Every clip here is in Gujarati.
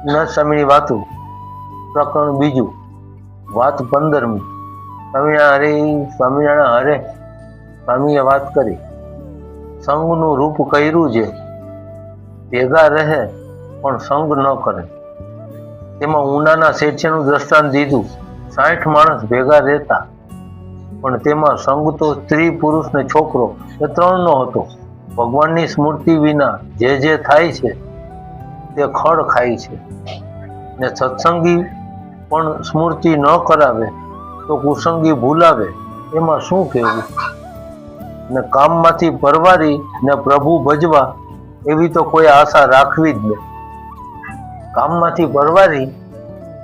ન સ્વામીની વાતો પ્રકરણ બીજું વાત 15મી સ્વામિનારાયણ હરે સ્વામીએ વાત કરી સંઘનું રૂપ કર્યું છે ભેગા રહે પણ સંગ ન કરે તેમાં ઉનાના શેઠિયાનું દ્રષ્ટાંત દીધું 60 માણસ ભેગા રહેતા પણ તેમાં સંગ તો સ્ત્રી પુરુષ ને છોકરો એ 3 નો હતો ભગવાનની સ્મૃતિ વિના જે થાય છે તે ખડ ખાય છે ને સત્સંગી પણ સ્મૃતિ ન કરાવે તો કુસંગી ભૂલાવે એમાં શું કહેવું ને કામમાંથી પરવારી ને પ્રભુ ભજવા એવી તો કોઈ આશા રાખવી જ નહીં કામમાંથી પરવારી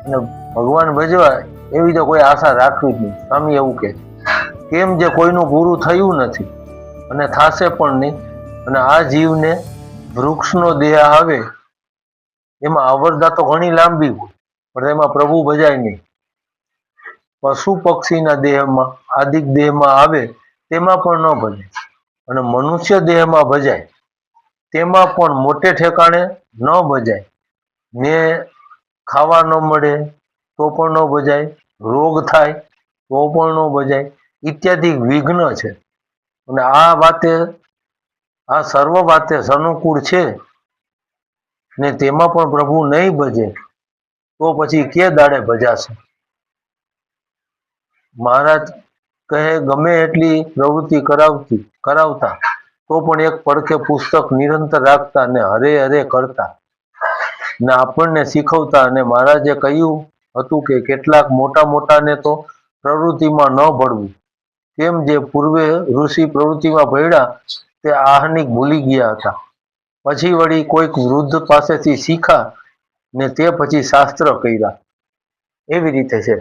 અને ભગવાન ભજવા એવી તો કોઈ આશા રાખવી જ નહીં સ્વામી એવું કહે કેમ જે કોઈનું પૂરું થયું નથી અને થાશે પણ નહીં અને આ જીવને વૃક્ષનો દેહ આવે એમાં અવરદા તો ઘણી લાંબી હોય પણ એમાં પ્રભુ ભજાય નહીં પશુ પક્ષીના દેહમાં આદિક દેહમાં આવે તેમાં પણ ન ભજાય અને મનુષ્ય દેહમાં ભજાય તેમાં પણ મોટે ઠેકાણે ન ભજાય ને ખાવા ન મળે તો પણ ન ભજાય રોગ થાય તો પણ ન ભજાય ઇત્યાદિ વિઘ્ન છે અને આ સર્વ વાતે સનુકૂળ છે ને તેમાં પણ પ્રભુ નહીં ભજે તો પછી કે દાડે ભજાશે મહારાજ કહે ગમે એટલી પ્રવૃત્તિ કરાવતા તો પણ એક પડખે પુસ્તક નિરંતર રાખતા ને હરે હરે કરતા ને આપણને શીખવતા અને મહારાજે કહ્યું હતું કે કેટલાક મોટાને તો પ્રવૃત્તિમાં ન ભળવું કેમ જે પૂર્વે ઋષિ પ્રવૃત્તિમાં ભળ્યા તે આહનિક ભૂલી ગયા હતા પછી વળી કોઈક વૃદ્ધ પાસેથી શીખા ને તે પછી શાસ્ત્ર કર્યા એવી રીતે છે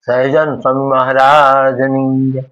સહજાનંદ સ્વામી મહારાજની